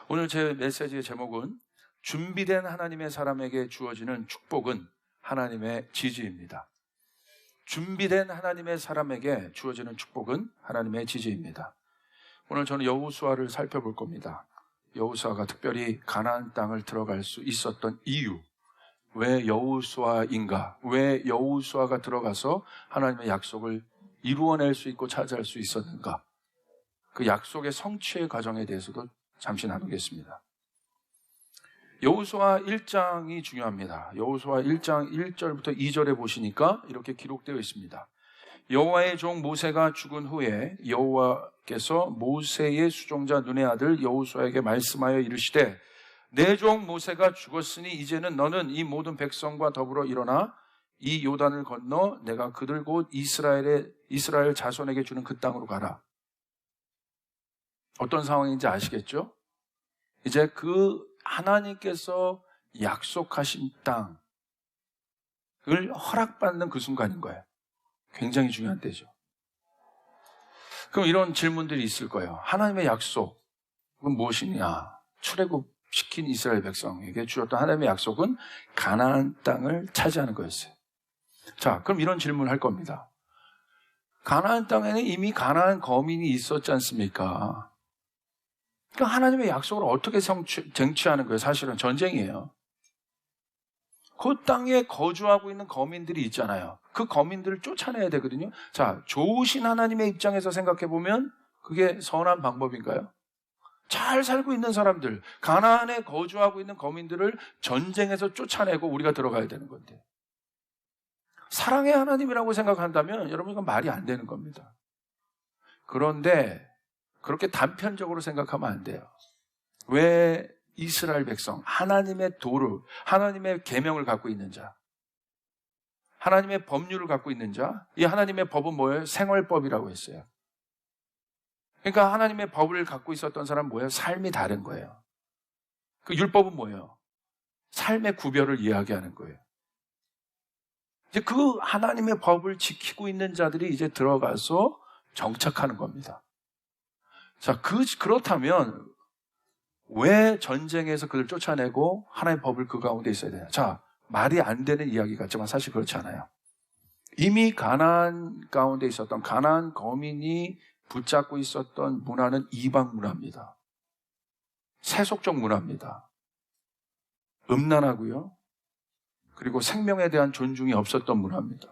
오늘 제 메시지의 제목은 준비된 하나님의 사람에게 주어지는 축복은 하나님의 지지입니다. 준비된 하나님의 사람에게 주어지는 축복은 하나님의 지지입니다. 오늘 저는 여호수아를 살펴볼 겁니다. 여호수아가 특별히 가나안 땅을 들어갈 수 있었던 이유, 왜 여호수아인가? 왜 여호수아가 들어가서 하나님의 약속을 이루어낼 수 있고 차지할 수 있었는가? 그 약속의 성취의 과정에 대해서도 잠시 나누겠습니다. 여호수아 1장이 중요합니다. 여호수아 1장 1절부터 2절에 보시니까 이렇게 기록되어 있습니다. 여호와의 종 모세가 죽은 후에 여호와께서 모세의 수종자 눈의 아들 여호수아에게 말씀하여 이르시되 내 종 모세가 죽었으니 이제는 너는 이 모든 백성과 더불어 일어나 이 요단을 건너 내가 그들 곧 이스라엘 자손에게 주는 그 땅으로 가라. 어떤 상황인지 아시겠죠? 이제 그 하나님께서 약속하신 땅을 허락받는 그 순간인 거예요. 굉장히 중요한 때죠. 그럼 이런 질문들이 있을 거예요. 하나님의 약속은 무엇이냐? 출애굽시킨 이스라엘 백성에게 주었던 하나님의 약속은 가나안 땅을 차지하는 거였어요. 자, 그럼 이런 질문을 할 겁니다. 가나안 땅에는 이미 가나안 거민이 있었지 않습니까? 그러니까 하나님의 약속을 어떻게 쟁취하는 거예요? 사실은 전쟁이에요. 그 땅에 거주하고 있는 거민들이 있잖아요. 그 거민들을 쫓아내야 되거든요. 자, 좋으신 하나님의 입장에서 생각해보면 그게 선한 방법인가요? 잘 살고 있는 사람들, 가나안에 거주하고 있는 거민들을 전쟁에서 쫓아내고 우리가 들어가야 되는 건데, 사랑의 하나님이라고 생각한다면 여러분 이건 말이 안 되는 겁니다. 그런데 그렇게 단편적으로 생각하면 안 돼요. 왜 이스라엘 백성, 하나님의 도를, 하나님의 계명을 갖고 있는 자, 하나님의 법률을 갖고 있는 자, 이 하나님의 법은 뭐예요? 생활법이라고 했어요. 그러니까 하나님의 법을 갖고 있었던 사람은 뭐예요? 삶이 다른 거예요. 그 율법은 뭐예요? 삶의 구별을 이야기하는 거예요. 이제 그 하나님의 법을 지키고 있는 자들이 이제 들어가서 정착하는 겁니다. 자, 그렇다면 왜 전쟁에서 그들 쫓아내고 하나님의 법을 그 가운데 있어야 되냐? 자, 말이 안 되는 이야기 같지만 사실 그렇지 않아요. 이미 가나안 가운데 있었던 가나안 거민이 붙잡고 있었던 문화는 이방 문화입니다. 세속적 문화입니다. 음란하고요. 그리고 생명에 대한 존중이 없었던 문화입니다.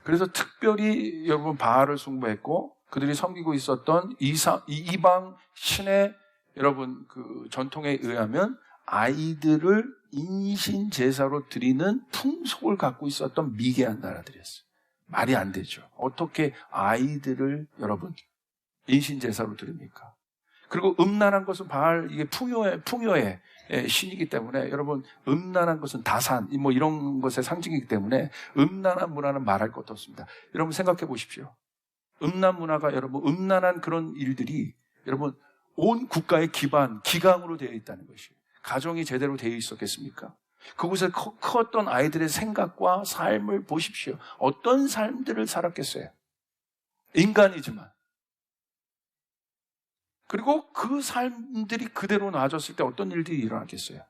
그래서 특별히 여러분 바알을 숭배했고 그들이 섬기고 있었던 이방 신의 여러분 그 전통에 의하면 아이들을 인신 제사로 드리는 풍속을 갖고 있었던 미개한 나라들이었어요. 말이 안 되죠. 어떻게 아이들을 여러분 인신 제사로 드립니까? 그리고 음란한 것은 바알 이게 풍요의 신이기 때문에 여러분 음란한 것은 다산 뭐 이런 것의 상징이기 때문에 음란한 문화는 말할 것도 없습니다. 여러분 생각해 보십시오. 음란 문화가 여러분 음란한 그런 일들이 여러분 온 국가의 기강으로 되어 있다는 것이에요. 가정이 제대로 되어 있었겠습니까? 그곳에 컸던 아이들의 생각과 삶을 보십시오. 어떤 삶들을 살았겠어요? 인간이지만. 그리고 그 삶들이 그대로 놔졌을 때 어떤 일들이 일어났겠어요?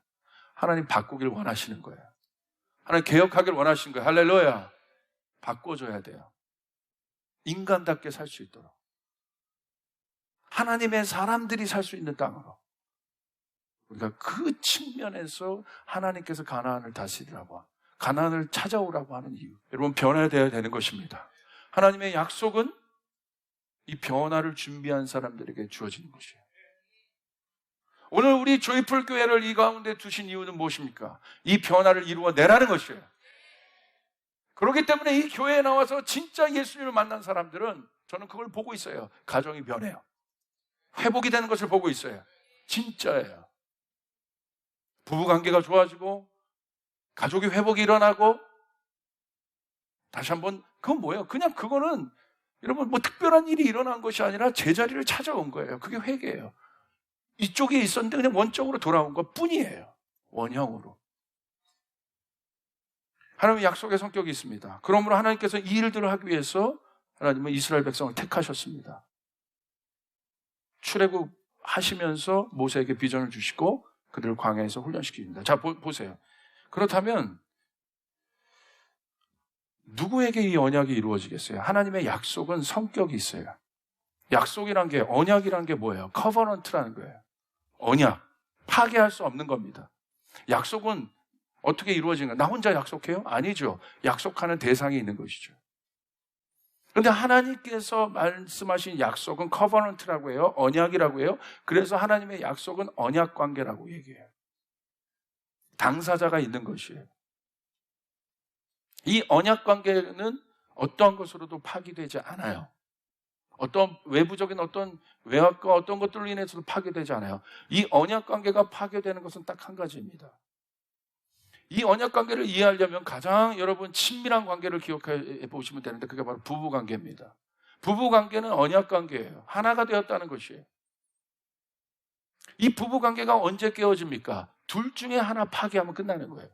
하나님 바꾸길 원하시는 거예요. 하나님 개혁하길 원하시는 거예요. 할렐루야. 바꿔줘야 돼요. 인간답게 살 수 있도록. 하나님의 사람들이 살 수 있는 땅으로. 우리가 그 측면에서 하나님께서 가나안을 다스리라고, 가나안을 찾아오라고 하는 이유. 여러분 변화되어야 되는 것입니다. 하나님의 약속은 이 변화를 준비한 사람들에게 주어지는 것이에요. 오늘 우리 조이풀 교회를 이 가운데 두신 이유는 무엇입니까? 이 변화를 이루어내라는 것이에요. 그렇기 때문에 이 교회에 나와서 진짜 예수님을 만난 사람들은 저는 그걸 보고 있어요. 가정이 변해요. 회복이 되는 것을 보고 있어요. 진짜예요. 부부관계가 좋아지고 가족이 회복이 일어나고 다시 한번 그건 뭐예요? 그냥 그거는 여러분 뭐 특별한 일이 일어난 것이 아니라 제자리를 찾아온 거예요. 그게 회개예요. 이쪽에 있었는데 그냥 원적으로 돌아온 것 뿐이에요. 원형으로. 하나님의 약속의 성격이 있습니다. 그러므로 하나님께서 이 일들을 하기 위해서 하나님은 이스라엘 백성을 택하셨습니다. 출애굽 하시면서 모세에게 비전을 주시고 그들을 광야에서 훈련시킵니다. 자, 보세요. 그렇다면 누구에게 이 언약이 이루어지겠어요? 하나님의 약속은 성격이 있어요. 약속이란 게, 언약이란 게 뭐예요? 커버넌트라는 거예요. 언약. 파괴할 수 없는 겁니다. 약속은 어떻게 이루어지는가? 나 혼자 약속해요? 아니죠. 약속하는 대상이 있는 것이죠. 그런데 하나님께서 말씀하신 약속은 커버넌트라고 해요. 언약이라고 해요. 그래서 하나님의 약속은 언약 관계라고 얘기해요. 당사자가 있는 것이에요. 이 언약 관계는 어떠한 것으로도 파기되지 않아요. 어떤 외부적인 어떤 외압과 어떤 것들로 인해서도 파괴되지 않아요. 이 언약 관계가 파괴되는 것은 딱 한 가지입니다. 이 언약 관계를 이해하려면 가장 여러분 친밀한 관계를 기억해 보시면 되는데 그게 바로 부부 관계입니다. 부부 관계는 언약 관계예요. 하나가 되었다는 것이에요. 이 부부 관계가 언제 깨어집니까? 둘 중에 하나 파괴하면 끝나는 거예요.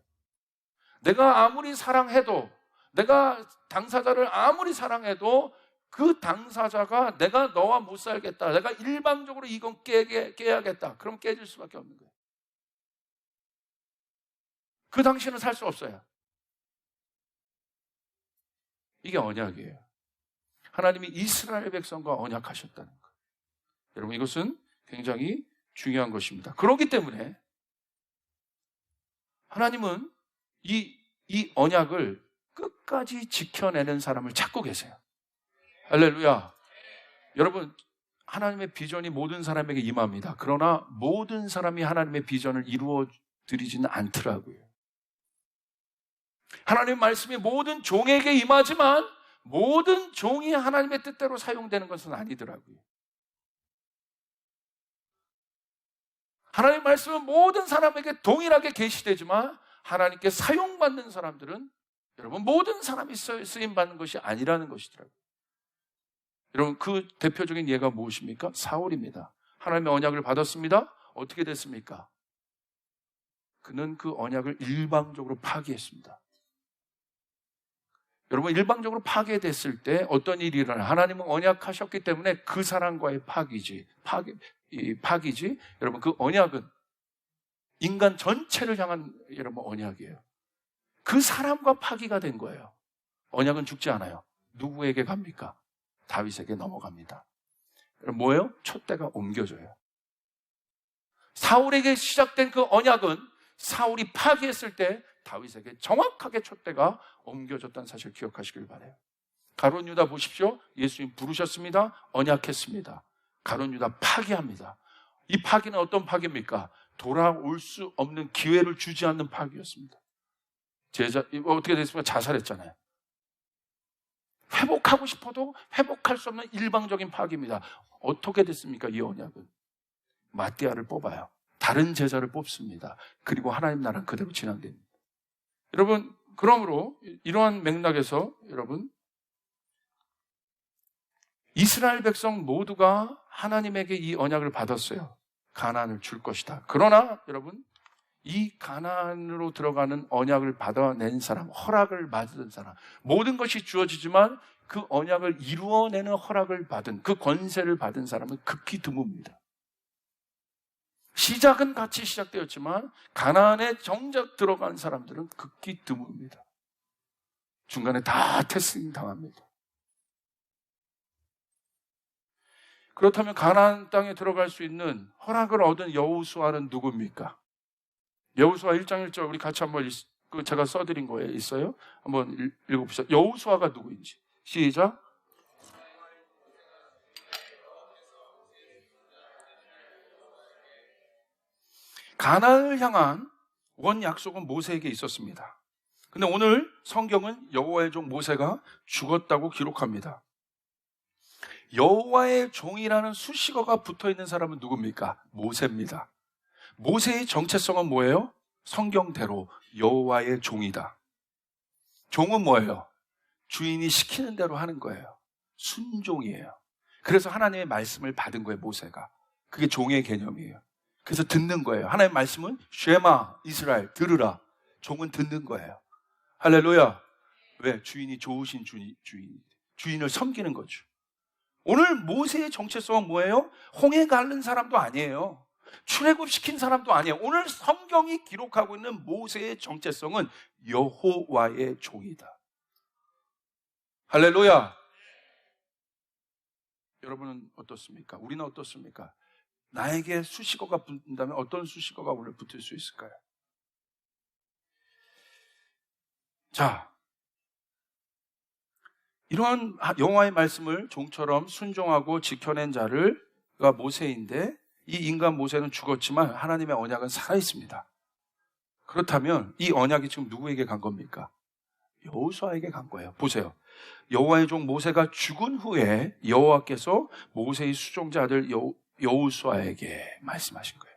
내가 아무리 사랑해도, 내가 당사자를 아무리 사랑해도 그 당사자가 내가 너와 못 살겠다, 내가 일방적으로 이건 깨야겠다, 그럼 깨질 수밖에 없는 거예요. 그 당시에는 살 수 없어요. 이게 언약이에요. 하나님이 이스라엘 백성과 언약하셨다는 것. 여러분, 이것은 굉장히 중요한 것입니다. 그렇기 때문에 하나님은 이 언약을 끝까지 지켜내는 사람을 찾고 계세요. 할렐루야. 여러분, 하나님의 비전이 모든 사람에게 임합니다. 그러나 모든 사람이 하나님의 비전을 이루어 드리지는 않더라고요. 하나님의 말씀이 모든 종에게 임하지만 모든 종이 하나님의 뜻대로 사용되는 것은 아니더라고요. 하나님의 말씀은 모든 사람에게 동일하게 계시되지만 하나님께 사용받는 사람들은 여러분 모든 사람이 쓰임받는 것이 아니라는 것이더라고요. 여러분, 그 대표적인 예가 무엇입니까? 사울입니다. 하나님의 언약을 받았습니다. 어떻게 됐습니까? 그는 그 언약을 일방적으로 파기했습니다. 여러분, 일방적으로 파괴됐을 때 어떤 일이 일어나요? 하나님은 언약하셨기 때문에 그 사람과의 파기지. 여러분, 그 언약은 인간 전체를 향한 여러분 언약이에요. 그 사람과 파기가 된 거예요. 언약은 죽지 않아요. 누구에게 갑니까? 다윗에게 넘어갑니다. 여러분, 뭐예요? 촛대가 옮겨져요. 사울에게 시작된 그 언약은 사울이 파기했을 때 다윗에게 정확하게 촛대가 옮겨졌다는 사실을 기억하시길 바라요. 가룟 유다 보십시오. 예수님 부르셨습니다. 언약했습니다. 가룟 유다 파기합니다. 이 파기는 어떤 파기입니까? 돌아올 수 없는 기회를 주지 않는 파기였습니다. 어떻게 됐습니까? 자살했잖아요. 회복하고 싶어도 회복할 수 없는 일방적인 파기입니다. 어떻게 됐습니까? 이 언약은 마띠아를 뽑아요. 다른 제자를 뽑습니다. 그리고 하나님 나라는 그대로 진행됩니다. 여러분, 그러므로 이러한 맥락에서 여러분, 이스라엘 백성 모두가 하나님에게 이 언약을 받았어요. 가나안을 줄 것이다. 그러나 여러분, 이 가나안으로 들어가는 언약을 받아낸 사람, 허락을 받은 사람, 모든 것이 주어지지만 그 언약을 이루어내는 허락을 받은, 그 권세를 받은 사람은 극히 드뭅니다. 시작은 같이 시작되었지만 가나안에 정작 들어간 사람들은 극히 드뭅니다. 중간에 다 테스팅 당합니다. 그렇다면 가나안 땅에 들어갈 수 있는 허락을 얻은 여호수아는 누굽니까? 여호수아 1장 1절 우리 같이 한번 제가 써드린 거에 있어요. 한번 읽어보시죠. 여호수아가 누구인지. 시작. 가나안을 향한 원 약속은 모세에게 있었습니다. 근데 오늘 성경은 여호와의 종 모세가 죽었다고 기록합니다. 여호와의 종이라는 수식어가 붙어있는 사람은 누굽니까? 모세입니다. 모세의 정체성은 뭐예요? 성경대로 여호와의 종이다. 종은 뭐예요? 주인이 시키는 대로 하는 거예요. 순종이에요. 그래서 하나님의 말씀을 받은 거예요, 모세가. 그게 종의 개념이에요. 그래서 듣는 거예요. 하나님의 말씀은 쉐마 이스라엘 들으라. 종은 듣는 거예요. 할렐루야. 왜? 주인이 좋으신 주인을 섬기는 거죠. 오늘 모세의 정체성은 뭐예요? 홍해 가른 사람도 아니에요. 출애굽시킨 사람도 아니에요. 오늘 성경이 기록하고 있는 모세의 정체성은 여호와의 종이다. 할렐루야. 여러분은 어떻습니까? 우리는 어떻습니까? 나에게 수식어가 붙는다면 어떤 수식어가 오늘 붙을 수 있을까요? 자, 이러한 여호와의 말씀을 종처럼 순종하고 지켜낸 자가 모세인데, 이 인간 모세는 죽었지만 하나님의 언약은 살아있습니다. 그렇다면 이 언약이 지금 누구에게 간 겁니까? 여호수아에게 간 거예요. 보세요. 여호와의 종 모세가 죽은 후에 여호와께서 모세의 수종자 아들 여호수아에게 말씀하신 거예요.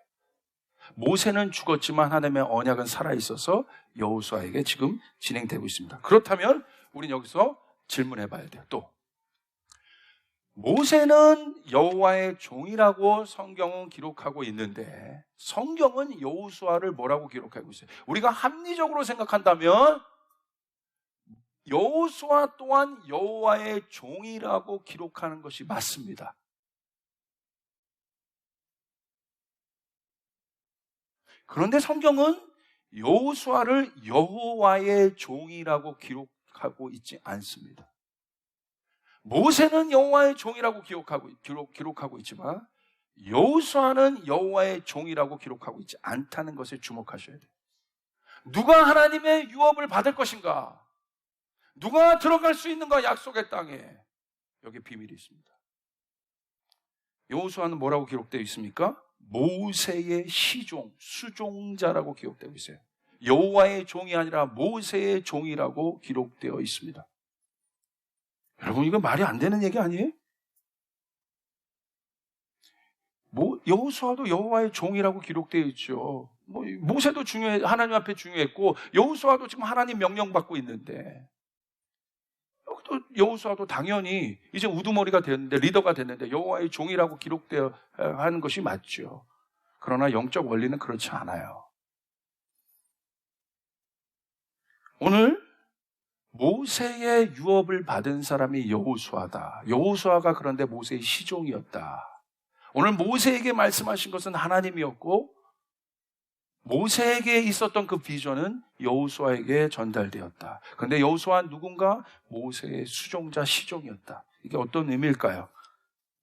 모세는 죽었지만 하나님의 언약은 살아있어서 여호수아에게 지금 진행되고 있습니다. 그렇다면 우리는 여기서 질문해 봐야 돼요. 또 모세는 여호와의 종이라고 성경은 기록하고 있는데, 성경은 여호수아를 뭐라고 기록하고 있어요? 우리가 합리적으로 생각한다면 여호수아 또한 여호와의 종이라고 기록하는 것이 맞습니다. 그런데 성경은 여호수아를 여호와의 종이라고 기록하고 있지 않습니다. 모세는 여호와의 종이라고 기록하고 있지만 여호수아는 여호와의 종이라고 기록하고 있지 않다는 것에 주목하셔야 돼요. 누가 하나님의 유업을 받을 것인가? 누가 들어갈 수 있는가? 약속의 땅에. 여기 비밀이 있습니다. 여호수아는 뭐라고 기록되어 있습니까? 모세의 시종, 수종자라고 기록되어 있어요. 여호와의 종이 아니라 모세의 종이라고 기록되어 있습니다. 여러분, 이거 말이 안 되는 얘기 아니에요? 여호수아도 여호와의 종이라고 기록되어 있죠. 모세도 하나님 앞에 중요했고, 여호수아도 지금 하나님 명령받고 있는데, 또 여호수아도 당연히 이제 우두머리가 됐는데, 리더가 됐는데 여호와의 종이라고 기록되어 하는 것이 맞죠. 그러나 영적 원리는 그렇지 않아요. 오늘 모세의 유업을 받은 사람이 여호수아다. 여호수아가 그런데 모세의 시종이었다. 오늘 모세에게 말씀하신 것은 하나님이었고, 모세에게 있었던 그 비전은 여호수아에게 전달되었다. 그런데 여호수아는 누군가? 모세의 수종자, 시종이었다. 이게 어떤 의미일까요?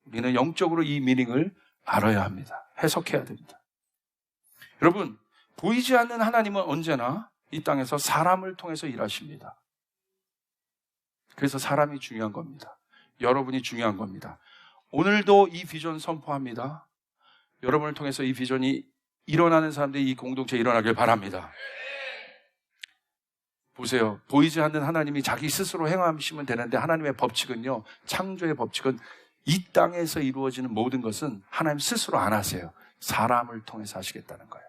우리는 영적으로 이 미닝을 알아야 합니다. 해석해야 됩니다. 여러분, 보이지 않는 하나님은 언제나 이 땅에서 사람을 통해서 일하십니다. 그래서 사람이 중요한 겁니다. 여러분이 중요한 겁니다. 오늘도 이 비전 선포합니다. 여러분을 통해서 이 비전이 일어나는 사람들이 이 공동체에 일어나길 바랍니다. 보세요. 보이지 않는 하나님이 자기 스스로 행하시면 되는데, 하나님의 법칙은요, 창조의 법칙은 이 땅에서 이루어지는 모든 것은 하나님 스스로 안 하세요. 사람을 통해서 하시겠다는 거예요.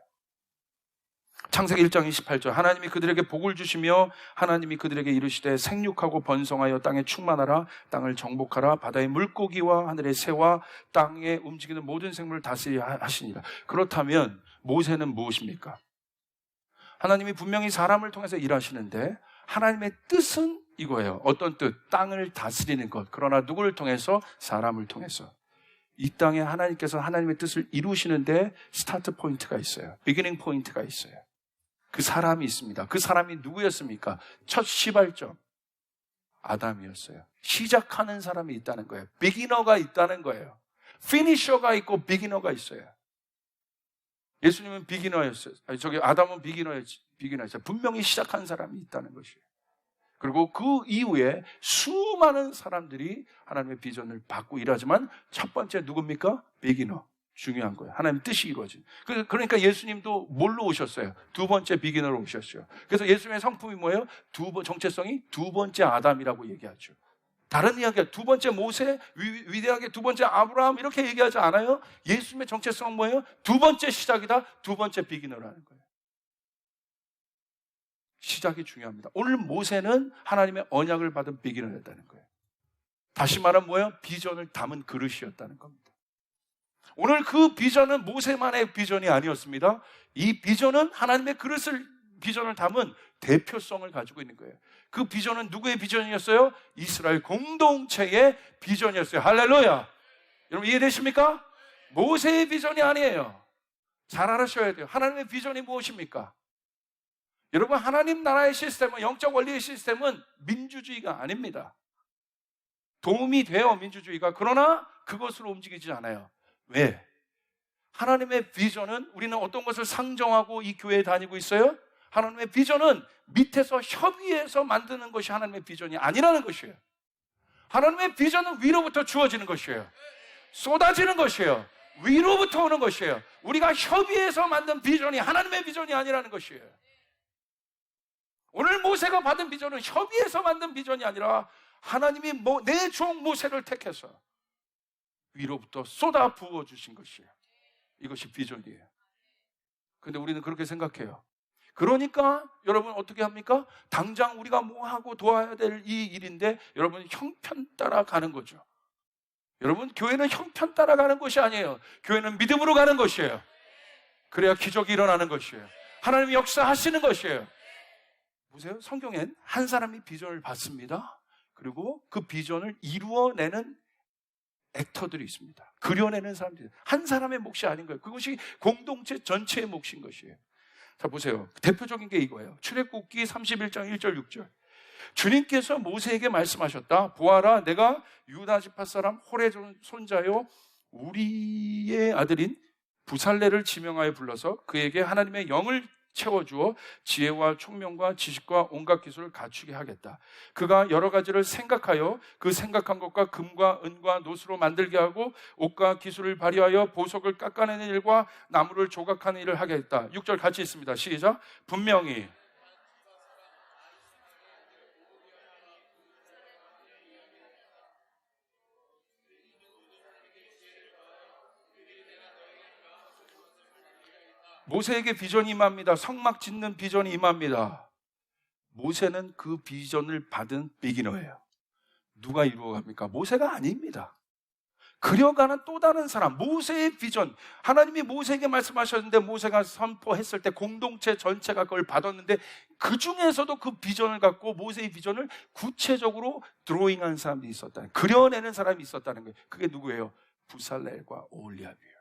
창세기 1장 28절, 하나님이 그들에게 복을 주시며 하나님이 그들에게 이르시되 생육하고 번성하여 땅에 충만하라, 땅을 정복하라, 바다의 물고기와 하늘의 새와 땅에 움직이는 모든 생물을 다스리라 하시니라. 그렇다면 모세는 무엇입니까? 하나님이 분명히 사람을 통해서 일하시는데, 하나님의 뜻은 이거예요. 어떤 뜻? 땅을 다스리는 것. 그러나 누구를 통해서? 사람을 통해서. 이 땅에 하나님께서 하나님의 뜻을 이루시는데 스타트 포인트가 있어요. 비기닝 포인트가 있어요. 그 사람이 있습니다. 그 사람이 누구였습니까? 첫 시발점 아담이었어요. 시작하는 사람이 있다는 거예요. 비기너가 있다는 거예요. 피니셔가 있고 비기너가 있어요. 예수님은 비기너였어요. 아담은 비기너였어요. 분명히 시작한 사람이 있다는 것이에요. 그리고 그 이후에 수많은 사람들이 하나님의 비전을 받고 일하지만 첫 번째 누굽니까? 비기너. 중요한 거예요. 하나님의 뜻이 이루어진. 그러니까 예수님도 뭘로 오셨어요? 두 번째 비기너로 오셨어요. 그래서 예수님의 성품이 뭐예요? 정체성이 두 번째 아담이라고 얘기하죠. 다른 이야기가 두 번째 모세, 위대하게 두 번째 아브라함 이렇게 얘기하지 않아요? 예수님의 정체성은 뭐예요? 두 번째 시작이다. 두 번째 비기너라는 거예요. 시작이 중요합니다. 오늘 모세는 하나님의 언약을 받은 비기너였다는 거예요. 다시 말하면 뭐예요? 비전을 담은 그릇이었다는 겁니다. 오늘 그 비전은 모세만의 비전이 아니었습니다. 이 비전은 하나님의 그릇을 비전을 담은 대표성을 가지고 있는 거예요. 그 비전은 누구의 비전이었어요? 이스라엘 공동체의 비전이었어요. 할렐루야. 여러분 이해되십니까? 모세의 비전이 아니에요. 잘 알아셔야 돼요. 하나님의 비전이 무엇입니까? 여러분, 하나님 나라의 시스템은, 영적 원리의 시스템은 민주주의가 아닙니다. 도움이 돼요, 민주주의가. 그러나 그것으로 움직이지 않아요. 왜? 하나님의 비전은, 우리는 어떤 것을 상정하고 이 교회에 다니고 있어요? 하나님의 비전은 밑에서 협의해서 만드는 것이 하나님의 비전이 아니라는 것이에요. 하나님의 비전은 위로부터 주어지는 것이에요. 쏟아지는 것이에요. 위로부터 오는 것이에요. 우리가 협의해서 만든 비전이 하나님의 비전이 아니라는 것이에요. 오늘 모세가 받은 비전은 협의해서 만든 비전이 아니라 하나님이 내 종 모세를 택해서 위로부터 쏟아 부어주신 것이에요. 이것이 비전이에요. 근데 우리는 그렇게 생각해요. 그러니까 여러분 어떻게 합니까? 당장 우리가 뭐 하고 도와야 될 이 일인데 여러분 형편 따라 가는 거죠. 여러분, 교회는 형편 따라 가는 것이 아니에요. 교회는 믿음으로 가는 것이에요. 그래야 기적이 일어나는 것이에요. 하나님이 역사하시는 것이에요. 보세요. 성경엔 한 사람이 비전을 받습니다. 그리고 그 비전을 이루어내는 액터들이 있습니다. 그려내는 사람들이. 한 사람의 몫이 아닌 거예요. 그것이 공동체 전체의 몫인 것이에요. 자, 보세요. 대표적인 게 이거예요. 출애굽기 31장 1절 6절. 주님께서 모세에게 말씀하셨다. 보아라, 내가 유다 지파 사람 홀의 손자요 우리의 아들인 부살레를 지명하여 불러서 그에게 하나님의 영을 채워주어 지혜와 총명과 지식과 온갖 기술을 갖추게 하겠다. 그가 여러 가지를 생각하여 그 생각한 것과 금과 은과 노수로 만들게 하고 옷과 기술을 발휘하여 보석을 깎아내는 일과 나무를 조각하는 일을 하겠다. 6절 같이 있습니다. 시작. 분명히 모세에게 비전이 임합니다. 성막 짓는 비전이 임합니다. 모세는 그 비전을 받은 비기너예요. 누가 이루어갑니까? 모세가 아닙니다. 그려가는 또 다른 사람, 모세의 비전. 하나님이 모세에게 말씀하셨는데 모세가 선포했을 때 공동체 전체가 그걸 받았는데 그 중에서도 그 비전을 갖고 모세의 비전을 구체적으로 드로잉한 사람이 있었다는, 그려내는 사람이 있었다는 거예요. 그게 누구예요? 부살렐과 오홀리압이에요.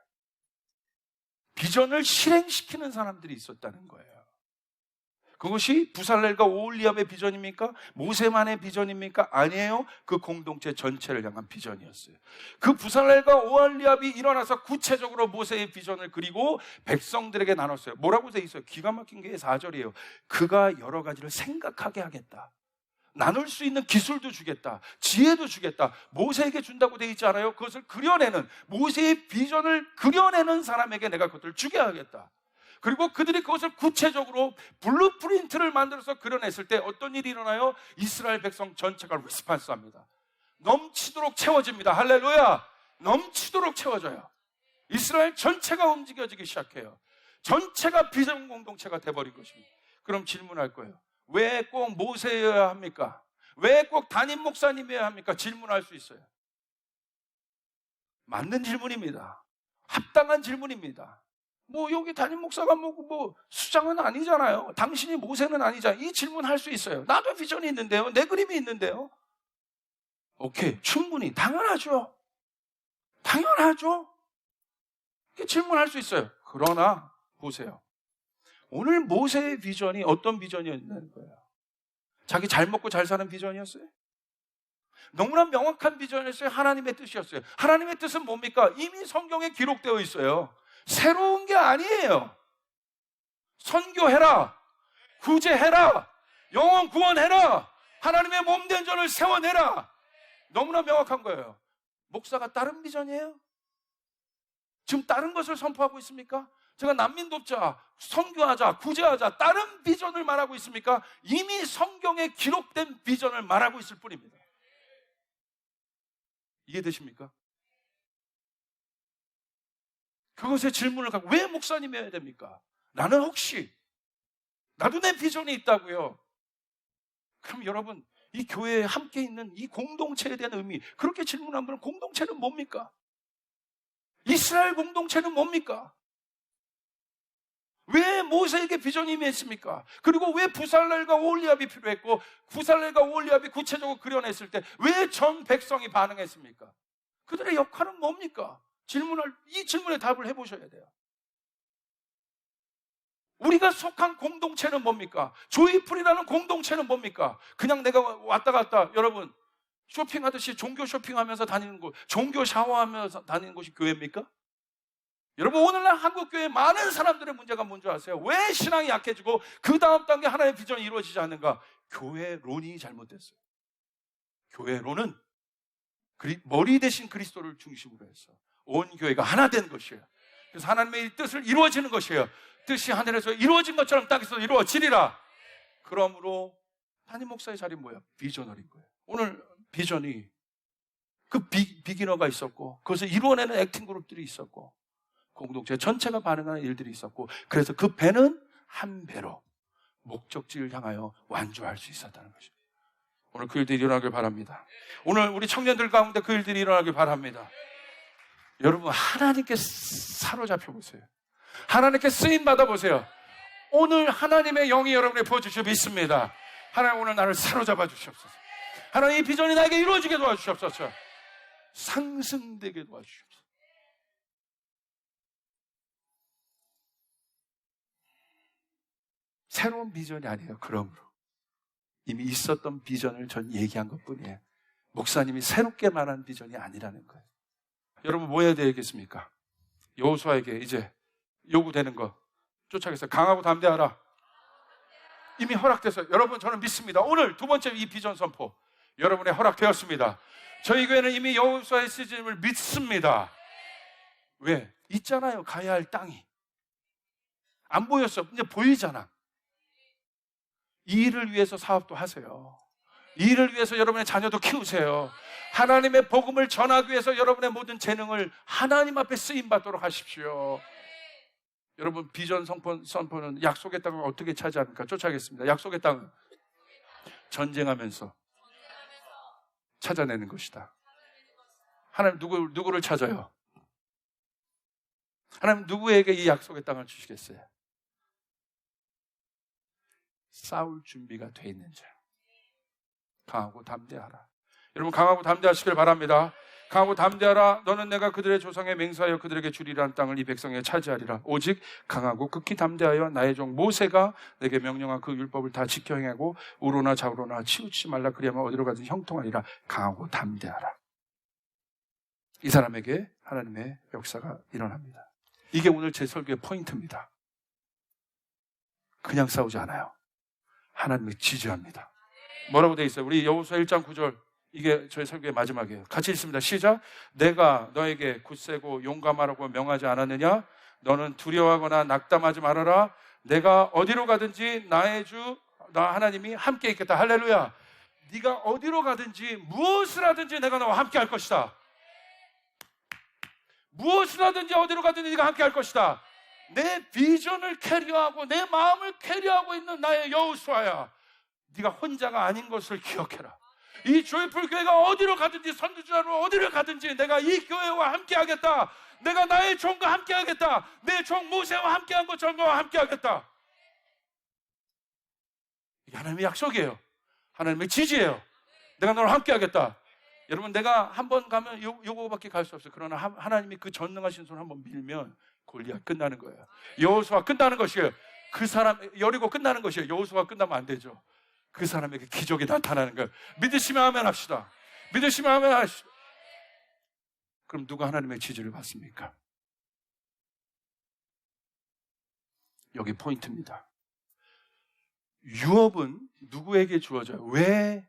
비전을 실행시키는 사람들이 있었다는 거예요. 그것이 부살렐과 오홀리압의 비전입니까? 모세만의 비전입니까? 아니에요. 그 공동체 전체를 향한 비전이었어요. 그 부살렐과 오홀리압이 일어나서 구체적으로 모세의 비전을 그리고 백성들에게 나눴어요. 뭐라고 돼 있어요? 기가 막힌 게 4절이에요. 그가 여러 가지를 생각하게 하겠다. 나눌 수 있는 기술도 주겠다. 지혜도 주겠다. 모세에게 준다고 돼 있지 않아요? 그것을 그려내는, 모세의 비전을 그려내는 사람에게 내가 그것을 주게 하겠다. 그리고 그들이 그것을 구체적으로 블루프린트를 만들어서 그려냈을 때 어떤 일이 일어나요? 이스라엘 백성 전체가 리스판스합니다. 넘치도록 채워집니다. 할렐루야! 넘치도록 채워져요. 이스라엘 전체가 움직여지기 시작해요. 전체가 비전 공동체가 돼버린 것입니다. 그럼 질문할 거예요. 왜 꼭 모세여야 합니까? 왜 꼭 담임 목사님이어야 합니까? 질문할 수 있어요. 맞는 질문입니다. 합당한 질문입니다. 여기 담임 목사가 수장은 아니잖아요. 당신이 모세는 아니잖아요. 이 질문 할 수 있어요. 나도 비전이 있는데요. 내 그림이 있는데요. 오케이. 충분히. 당연하죠. 당연하죠. 이렇게 질문할 수 있어요. 그러나, 보세요. 오늘 모세의 비전이 어떤 비전이었냐는 거예요. 자기 잘 먹고 잘 사는 비전이었어요? 너무나 명확한 비전이었어요? 하나님의 뜻이었어요? 하나님의 뜻은 뭡니까? 이미 성경에 기록되어 있어요. 새로운 게 아니에요. 선교해라, 구제해라, 영혼 구원해라, 하나님의 몸된 전을 세워내라. 너무나 명확한 거예요. 목사가 다른 비전이에요? 지금 다른 것을 선포하고 있습니까? 제가 난민 돕자, 선교하자, 구제하자, 다른 비전을 말하고 있습니까? 이미 성경에 기록된 비전을 말하고 있을 뿐입니다. 이해되십니까? 그것에 질문을 갖고 왜 목사님이어야 됩니까? 나는 혹시 나도 내 비전이 있다고요. 그럼 여러분, 이 교회에 함께 있는 이 공동체에 대한 의미, 그렇게 질문하면 공동체는 뭡니까? 이스라엘 공동체는 뭡니까? 왜 모세에게 비전이 임했습니까? 그리고 왜 부살렐과 오홀리압이 필요했고 부살렐과 오홀리압이 구체적으로 그려냈을 때 왜 전 백성이 반응했습니까? 그들의 역할은 뭡니까? 이 질문에 답을 해보셔야 돼요. 우리가 속한 공동체는 뭡니까? 조이풀이라는 공동체는 뭡니까? 그냥 내가 왔다 갔다 여러분 쇼핑하듯이 종교 쇼핑하면서 다니는 곳, 종교 샤워하면서 다니는 곳이 교회입니까? 여러분 오늘날 한국교회 많은 사람들의 문제가 뭔지 아세요? 왜 신앙이 약해지고 그 다음 단계 하나의 비전이 이루어지지 않는가? 교회론이 잘못됐어요. 교회론은 머리 대신 그리스도를 중심으로 해서 온 교회가 하나 된 것이에요. 그래서 하나님의 뜻을 이루어지는 것이에요. 뜻이 하늘에서 이루어진 것처럼 땅에서 이루어지리라. 그러므로 담임 목사의 자리는 뭐예요? 비전널인 거예요. 오늘 비전이 그 비기너가 있었고 그것을 이루어내는 액팅 그룹들이 있었고 공동체 전체가 반응하는 일들이 있었고 그래서 그 배는 한 배로 목적지를 향하여 완주할 수 있었다는 것입니다. 오늘 그 일들이 일어나길 바랍니다. 오늘 우리 청년들 가운데 그 일들이 일어나길 바랍니다. 여러분 하나님께 사로잡혀 보세요. 하나님께 쓰임 받아보세요. 오늘 하나님의 영이 여러분에 부어주시고 믿습니다. 하나님 오늘 나를 사로잡아 주시옵소서. 하나님 이 비전이 나에게 이루어지게 도와주시옵소서. 상승되게 도와주시옵소서. 새로운 비전이 아니에요. 그러므로 이미 있었던 비전을 전 얘기한 것뿐이에요. 목사님이 새롭게 말한 비전이 아니라는 거예요. 여러분 뭐 해야 되겠습니까? 여호수아에게 이제 요구되는 거 쫓아가겠어요. 강하고 담대하라. 이미 허락됐어요. 여러분 저는 믿습니다. 오늘 두 번째 이 비전 선포 여러분의 허락되었습니다. 저희 교회는 이미 여호수아의 시즌을 믿습니다. 왜? 있잖아요. 가야 할 땅이. 안 보였어. 이제 보이잖아. 이 일을 위해서 사업도 하세요. 이 일을 위해서 여러분의 자녀도 키우세요. 하나님의 복음을 전하기 위해서 여러분의 모든 재능을 하나님 앞에 쓰임받도록 하십시오. 여러분 비전 선포는 약속의 땅을 어떻게 차지합니까? 쫓아가겠습니다. 약속의 땅은 전쟁하면서 찾아내는 것이다. 하나님 누구를 찾아요? 하나님 누구에게 이 약속의 땅을 주시겠어요? 싸울 준비가 돼 있는 자. 강하고 담대하라. 여러분 강하고 담대하시길 바랍니다. 강하고 담대하라. 너는 내가 그들의 조상에 맹세하여 그들에게 주리라는 땅을 이 백성에게 차지하리라. 오직 강하고 극히 담대하여 나의 종 모세가 내게 명령한 그 율법을 다 지켜 행하고 우로나 좌우로나 치우치지 말라. 그리하면 어디로 가든지 형통하리라. 강하고 담대하라. 이 사람에게 하나님의 역사가 일어납니다. 이게 오늘 제 설교의 포인트입니다. 그냥 싸우지 않아요. 하나님을 지지합니다. 뭐라고 되어 있어요? 우리 여호수아 1장 9절 이게 저희 설교의 마지막이에요. 같이 읽습니다. 시작. 내가 너에게 굳세고 용감하라고 명하지 않았느냐? 너는 두려워하거나 낙담하지 말아라. 내가 어디로 가든지 나의 주 나 하나님이 함께 있겠다. 할렐루야. 네가 어디로 가든지 무엇을 하든지 내가 너와 함께 할 것이다. 무엇을 하든지 어디로 가든지 네가 함께 할 것이다. 내 비전을 캐리어하고 내 마음을 캐리어하고 있는 나의 여호수아야. 네가 혼자가 아닌 것을 기억해라. 이 조이풀 교회가 어디로 가든지 선두주자로 어디를 가든지 내가 이 교회와 함께 하겠다. 내가 나의 종과 함께 하겠다. 내 종 모세와 함께 한 것처럼 너와 함께 하겠다. 이게 하나님의 약속이에요. 하나님의 지지예요. 내가 너를 함께 하겠다. 여러분 내가 한 번 가면 요거밖에 갈 수 없어요. 그러나 하나님이 그 전능하신 손을 한번 밀면 골리앗 끝나는 거예요. 여호수아 끝나는 것이에요. 그 사람 여리고 끝나는 것이에요. 여호수아 끝나면 안 되죠. 그 사람에게 기적이 나타나는 거예요. 믿으시면 아멘 합시다. 믿으시면 아멘 합시다. 그럼 누가 하나님의 지지를 받습니까? 여기 포인트입니다. 유업은 누구에게 주어져요? 왜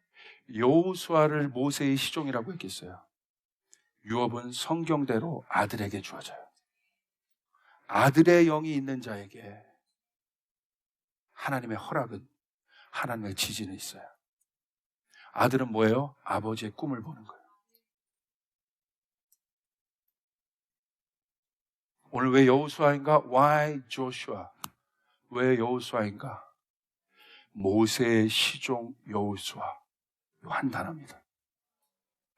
여호수아를 모세의 시종이라고 했겠어요? 유업은 성경대로 아들에게 주어져요. 아들의 영이 있는 자에게 하나님의 허락은 하나님의 지지는 있어요. 아들은 뭐예요? 아버지의 꿈을 보는 거예요. 오늘 왜 여호수아인가? Why Joshua? 왜 여호수아인가? 모세의 시종 여호수아. 한 단어입니다.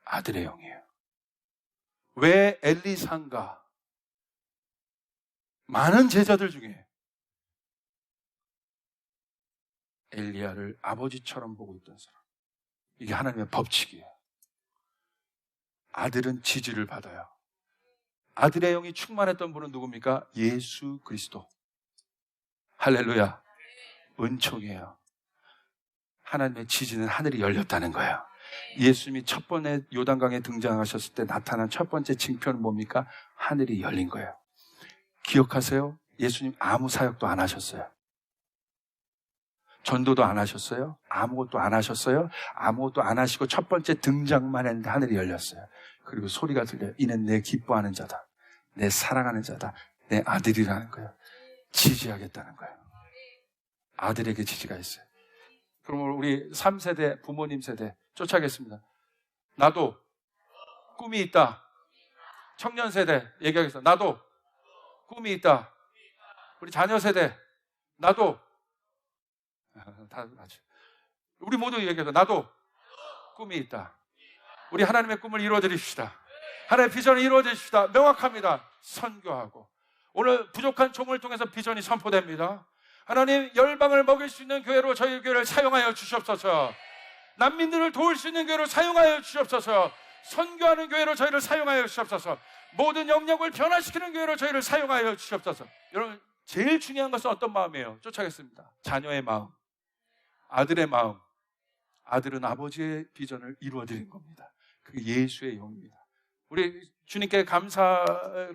아들의 영이에요. 왜 엘리사인가? 많은 제자들 중에 엘리야를 아버지처럼 보고 있던 사람. 이게 하나님의 법칙이에요. 아들은 지지를 받아요. 아들의 영이 충만했던 분은 누굽니까? 예수 그리스도. 할렐루야. 은총이에요. 하나님의 지지는 하늘이 열렸다는 거예요. 예수님이 첫 번에 요단강에 등장하셨을 때 나타난 첫 번째 징표는 뭡니까? 하늘이 열린 거예요. 기억하세요? 예수님 아무 사역도 안 하셨어요. 전도도 안 하셨어요. 아무것도 안 하셨어요. 아무것도 안 하시고 첫 번째 등장만 했는데 하늘이 열렸어요. 그리고 소리가 들려요. 이는 내 기뻐하는 자다. 내 사랑하는 자다. 내 아들이라는 거예요. 지지하겠다는 거예요. 아들에게 지지가 있어요. 그럼 우리 3세대 부모님 세대 쫓아가겠습니다. 나도 꿈이 있다. 청년 세대 얘기하겠습니다. 나도 꿈이 있다. 우리 자녀 세대 나도 다 맞죠. 우리 모두 얘기해서 나도 꿈이 있다. 우리 하나님의 꿈을 이루어드립시다. 하나님의 비전을 이루어드립시다. 명확합니다. 선교하고 오늘 부족한 종을 통해서 비전이 선포됩니다. 하나님 열방을 먹일 수 있는 교회로 저희 교회를 사용하여 주시옵소서. 난민들을 도울 수 있는 교회로 사용하여 주시옵소서. 선교하는 교회로 저희를 사용하여 주시옵소서. 모든 영역을 변화시키는 교회로 저희를 사용하여 주시옵소서. 여러분 제일 중요한 것은 어떤 마음이에요? 쫓아가겠습니다. 자녀의 마음, 아들의 마음. 아들은 아버지의 비전을 이루어드린 겁니다. 그게 예수의 영입니다. 우리 주님께 감사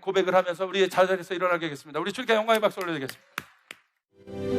고백을 하면서 우리의 자리에서 일어나게 하겠습니다. 우리 주님께 영광의 박수 올려드리겠습니다.